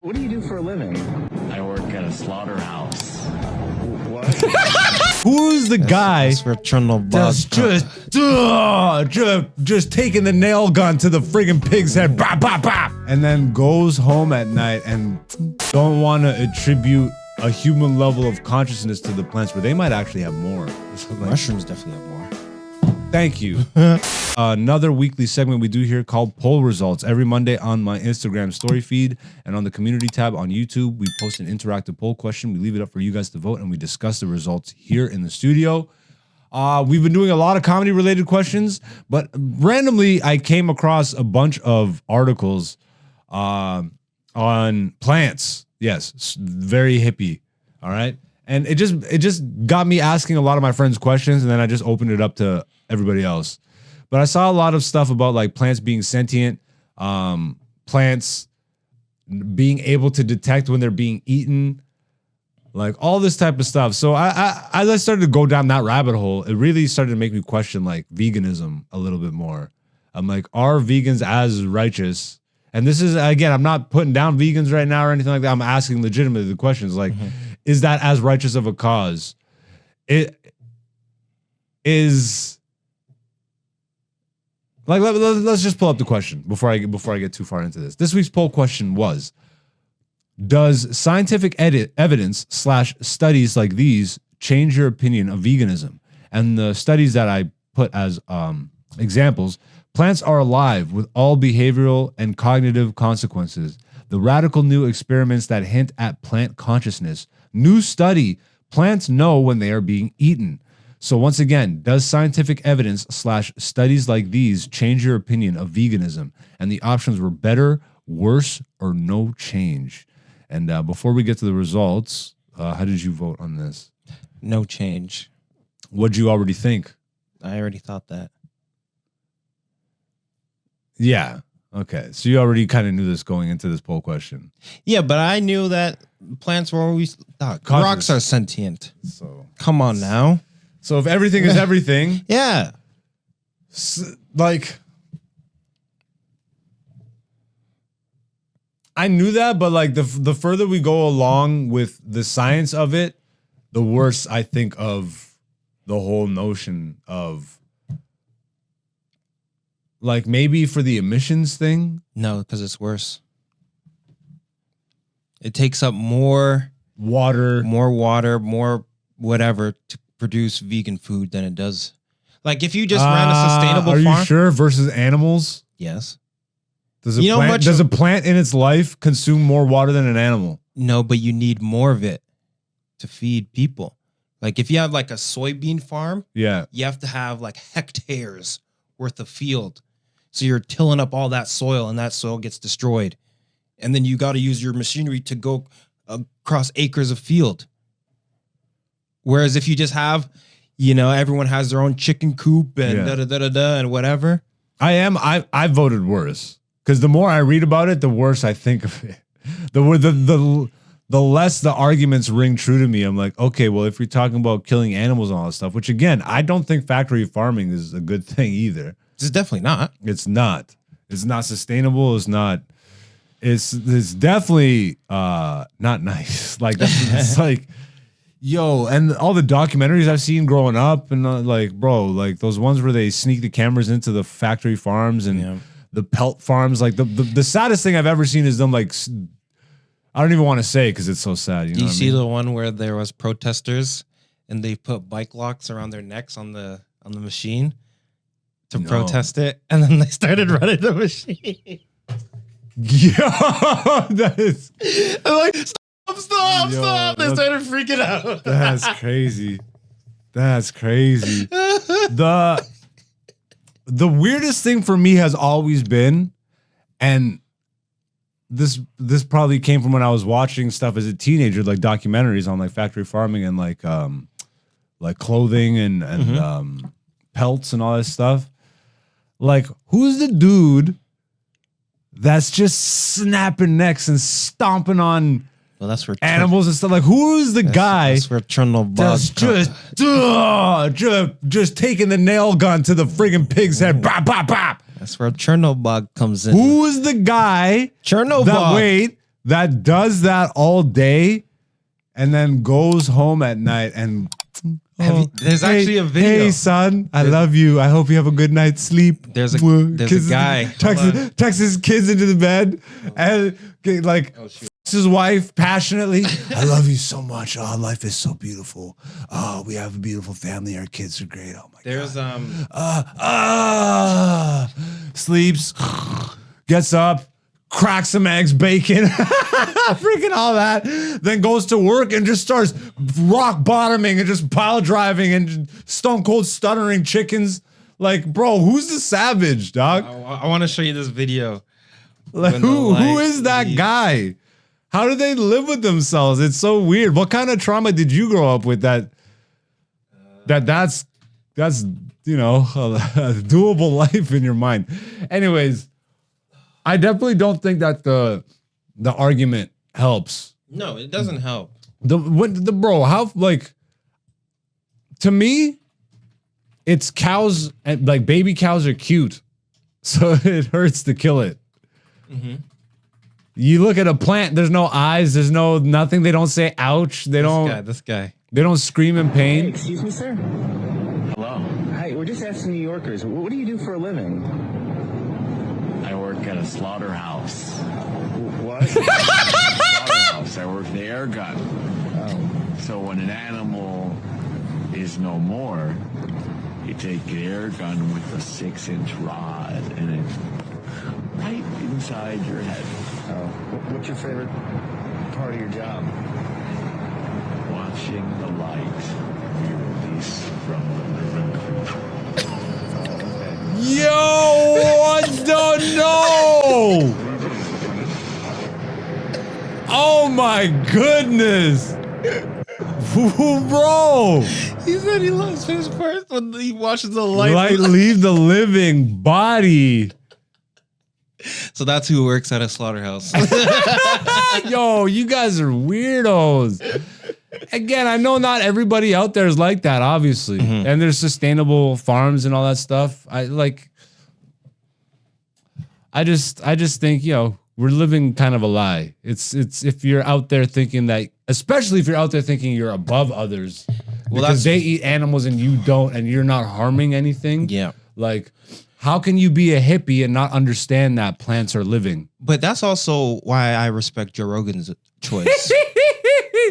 What do you do for a living? I work at a slaughterhouse. What? Who's the guy That's where Chernobyl that's just taking the nail gun to the friggin' pig's head, bop, bop, bop, and then goes home at night and don't want to attribute a human level of consciousness to the plants where they might actually have more. Mushrooms definitely have more. Thank you. Another weekly segment we do here called Poll Results. Every Monday on my Instagram story feed and on the community tab on YouTube, we post an interactive poll question. We leave it up for you guys to vote and we discuss the results here in the studio. We've been doing a lot of comedy related questions, but randomly I came across a bunch of articles on plants. Yes, very hippie. All right. And it just got me asking a lot of my friends questions, and then I just opened it up to everybody else. But I saw a lot of stuff about like plants being sentient, plants being able to detect when they're being eaten, like all this type of stuff. So as I started to go down that rabbit hole, it really started to make me question like veganism a little bit more. I'm like, are vegans as righteous? And this is, again, I'm not putting down vegans right now or anything like that. I'm asking legitimately the questions like, is that as righteous of a cause? It is like, let's just pull up the question before I get too far into this. This week's poll question was, does scientific evidence / studies like these change your opinion of veganism? And the studies that I put as examples: plants are alive with all behavioral and cognitive consequences. The radical new experiments that hint at plant consciousness. New study: plants know when they are being eaten. So once again, does scientific evidence / studies like these change your opinion of veganism? And the options were better, worse, or no change. And before we get to the results, how did you vote on this? No change. What'd you already think? I already thought that. Yeah. Okay. So you already kind of knew this going into this poll question. Yeah, but I knew that plants were always rocks are sentient. So come on now. So if everything is everything, Yeah. Like I knew that, but like the further we go along with the science of it, the worse I think of the whole notion of like maybe for the emissions thing. No, because it's worse. It takes up more water, more whatever to produce vegan food than it does. Like if you just ran a sustainable farm. Are you sure? Versus animals? Yes. Does a plant in its life consume more water than an animal? No, but you need more of it to feed people. Like if you have like a soybean farm, yeah, you have to have like hectares worth of field. So you're tilling up all that soil and that soil gets destroyed. And then you got to use your machinery to go across acres of field. Whereas if you just have, everyone has their own chicken coop and and whatever. I voted worse. Because the more I read about it, the worse I think of it. The less the arguments ring true to me. I'm like, okay, well, if you're talking about killing animals and all that stuff, which again, I don't think factory farming is a good thing either. It's definitely not. It's not. It's not sustainable. It's not. It's definitely not nice. Like it's like, yo, and all the documentaries I've seen growing up, and like, bro, like those ones where they sneak the cameras into the factory farms and the pelt farms. Like the saddest thing I've ever seen is them like. I don't even want to say because it's so sad. You know you see the one where there was protesters and they put bike locks around their necks on the machine to protest it, and then they started running the machine. Yeah, that is. I'm like, stop! They started freaking out. That's crazy. That's crazy. The weirdest thing for me has always been, and this probably came from when I was watching stuff as a teenager, like documentaries on like factory farming and like clothing and pelts and all that stuff. Like, who's the dude that's just snapping necks and stomping on that's where animals and stuff? Like, who is the guy that's where Chernobyl that's just taking the nail gun to the friggin' pig's head? Bop, bop, bop. That's where Chernobyl comes in. Who is the guy Chernobyl that does that all day and then goes home at night and There's actually a video. Hey son, I love you. I hope you have a good night's sleep. There's a guy. Tucks his kids into the bed and like his wife passionately. I love you so much. Oh, life is so beautiful. Oh, we have a beautiful family. Our kids are great. Oh my There's god. Sleeps, gets up, cracks some eggs, bacon, freaking all that. Then goes to work and just starts rock bottoming and just pile driving and stone cold stuttering chickens. Like, bro, who's the savage, dog? I want to show you this video. Like, who is that guy? How do they live with themselves? It's so weird. What kind of trauma did you grow up with that's you know, a doable life in your mind? Anyways, I definitely don't think that the argument helps. No, it doesn't help. Bro, how, like, to me, it's cows and like baby cows are cute, so it hurts to kill it. Mm-hmm. You look at a plant, there's no eyes, there's no nothing. They don't say ouch. This guy. They don't scream in Hey, pain. excuse me, sir. Hello. Hi, we're just asking New Yorkers. What do you do for a living? I work at a slaughterhouse. What? Slaughterhouse. I work the air gun. Oh. So when an animal is no more, you take the air gun with a 6-inch rod and it's right inside your head. Oh. What's your favorite part of your job? Watching the light be released from the living creature. Yo, what the no? Oh my goodness. Bro. He said he loves his first when he watches the light. Leave the living body. So that's who works at a slaughterhouse. Yo, you guys are weirdos. Again, I know not everybody out there is like that, obviously. And there's sustainable farms and all that stuff. I just think, you know, we're living kind of a lie. It's if you're out there thinking that, especially if you're out there thinking you're above others, because they eat animals and you don't, and you're not harming anything. Yeah. Like, how can you be a hippie and not understand that plants are living? But that's also why I respect Joe Rogan's choice.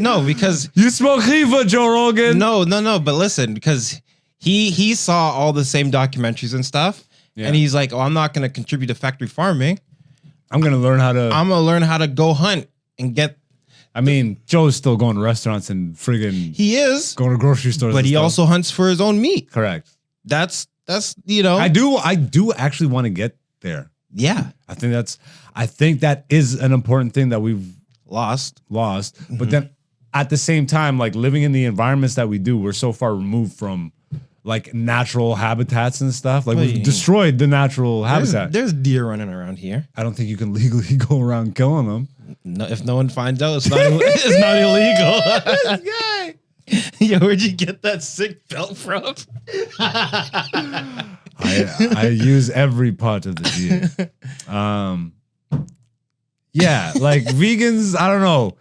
No, because You smoke reefer, Joe Rogan. no. But listen, because he saw all the same documentaries and stuff, and he's like, "Oh, I'm not going to contribute to factory farming. I'm gonna learn how to. I'm going to learn how to go hunt and get." I mean, Joe's still going to restaurants and friggin' He is, going to grocery stores, but and he stuff. also hunts for his own meat. Correct. That's you know, I do actually want to get there. yeah, I think that is an important thing that we've lost. But then at the same time, like living in the environments that we do, we're so far removed from like natural habitats and stuff. Like we've destroyed the natural habitat. There's deer running around here. I don't think you can legally go around killing them. No, if no one finds out, it's not it's not illegal. This guy. Yo, where'd you get that sick belt from? I use every part of the deer. Yeah, like vegans. I don't know.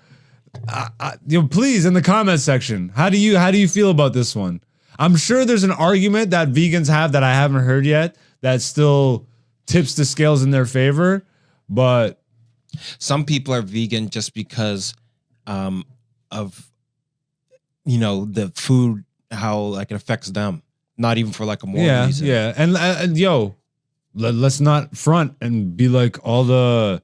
You know, please in the comment section, how do you feel about this one? I'm sure there's an argument that vegans have that I haven't heard yet that still tips the scales in their favor, but Some people are vegan just because of, you know, the food, how like it affects them, not even for like a moral reason. yeah, and yo, let's not front and be like all the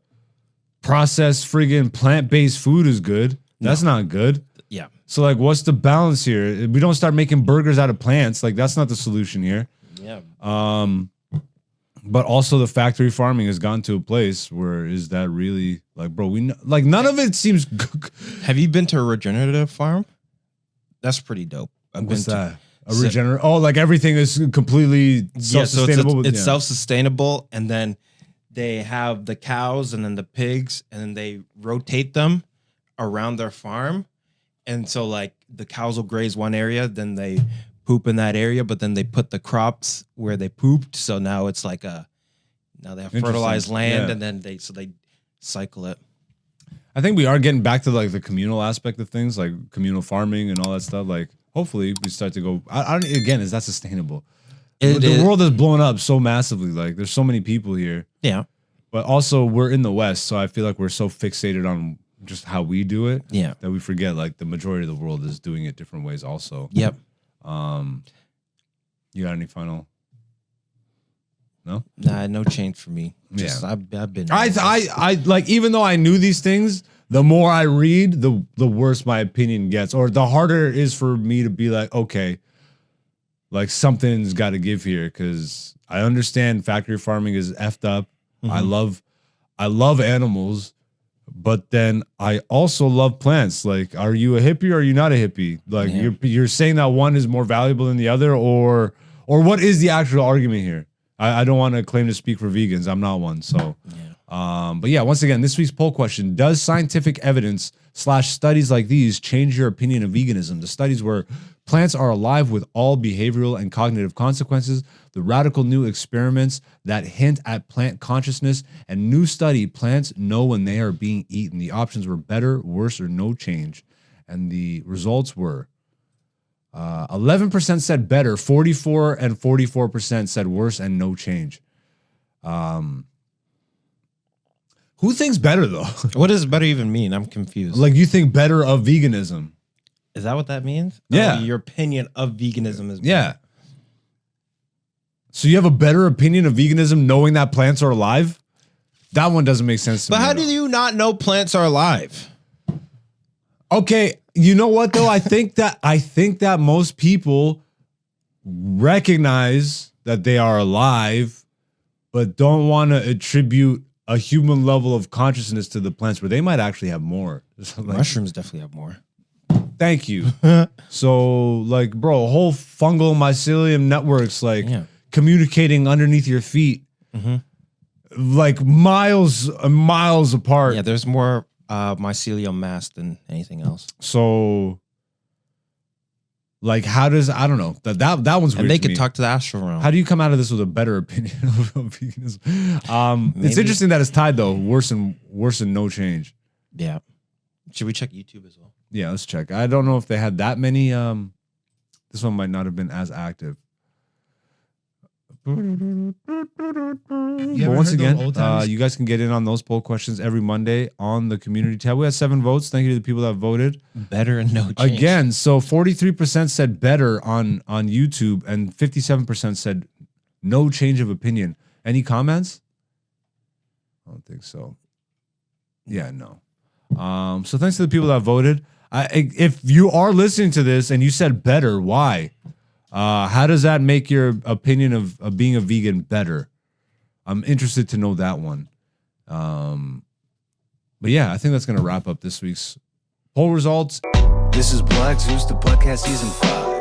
processed friggin' plant-based food is good. That's not good. Yeah. So like, what's the balance here? We don't start making burgers out of plants. Like that's not the solution here. Yeah. But also the factory farming has gone to a place where is that really like, bro? Like none of it seems. Have you been to a regenerative farm? That's pretty dope. What's that? A regenerate? Oh, like everything is completely self-sustainable. So it's self-sustainable, and then they have the cows and then the pigs, and then they rotate them around their farm. And so like the cows will graze one area, then they poop in that area, but then they put the crops where they pooped. So now it's like now they have fertilized land, and then they cycle it. I think we are getting back to like the communal aspect of things, like communal farming and all that stuff. Like, hopefully, we start to go. I don't. Again, is that sustainable? The world is blowing up so massively. Like, there's so many people here. Yeah. But also, we're in the West, so I feel like we're so fixated on just how we do it, Yeah. that we forget like the majority of the world is doing it different ways. Also, Yep. You got any final? No. Nah, no change for me. Just, I've been. I like, even though I knew these things, the more I read, the worse my opinion gets, or the harder it is for me to be like, okay, like something's got to give here, because I understand factory farming is effed up. Mm-hmm. I love animals, but then I also love plants. Like, are you a hippie or are you not a hippie? Like, you're saying that one is more valuable than the other, or what is the actual argument here? I don't want to claim to speak for vegans. I'm not one. So, but yeah, once again, this week's poll question: does scientific evidence / studies like these change your opinion of veganism? The studies were plants are alive with all behavioral and cognitive consequences, the radical new experiments that hint at plant consciousness, and new study plants know when they are being eaten. The options were better, worse, or no change. And the results were 11% said better, 44 and 44% said worse and no change. Who thinks better though? What does better even mean? I'm confused. Like, you think better of veganism? Is that what that means? Yeah. Oh, your opinion of veganism is better. Yeah. So you have a better opinion of veganism knowing that plants are alive? That one doesn't make sense to me. But how do you not know plants are alive? Okay, you know what though? I think that most people recognize that they are alive, but don't want to attribute a human level of consciousness to the plants, where they might actually have more. Like, Mushrooms definitely have more. thank you. So, like, bro, whole fungal mycelium networks, like, communicating underneath your feet, like miles and miles apart. Yeah, there's more mycelium mass than anything else. So, like, how does, I don't know, that one's weird. And they to could me. talk to the astral realm. How do you come out of this with a better opinion of veganism? It's interesting that it's tied though. Worse and no change. Yeah. Should we check YouTube as well? Yeah, let's check. I don't know if they had that many. This one might not have been as active. But once again, you guys can get in on those poll questions every Monday on the community tab. We had 7 votes. Thank you to the people that voted. Better and no change. Again, so 43% said better on YouTube, and 57% said no change of opinion. Any comments? I don't think so. Yeah, no. So thanks to the people that voted. If you are listening to this and you said better, why? How does that make your opinion of being a vegan better? I'm interested to know that one. But yeah, I think that's going to wrap up this week's poll results. This is Black Zeus, the podcast season 5.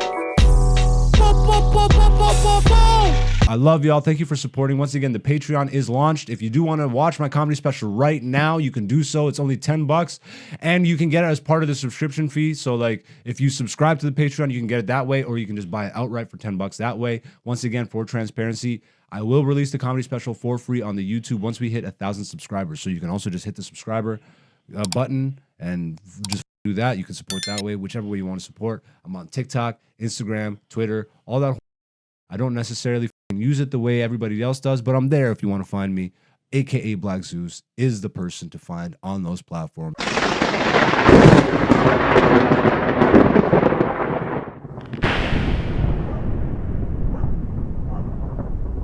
I love y'all. Thank you for supporting. Once again, the Patreon is launched. If you do want to watch my comedy special right now, you can do so. It's only $10, and you can get it as part of the subscription fee. So, like, if you subscribe to the Patreon, you can get it that way, or you can just buy it outright for $10 that way. Once again, for transparency, I will release the comedy special for free on the YouTube once we hit 1,000 subscribers. So you can also just hit the subscriber button and just do that. You can support that way, whichever way you want to support. I'm on TikTok, Instagram, Twitter, all that. I don't necessarily use it the way everybody else does, but I'm there if you want to find me. AKA Black Zeus is the person to find on those platforms.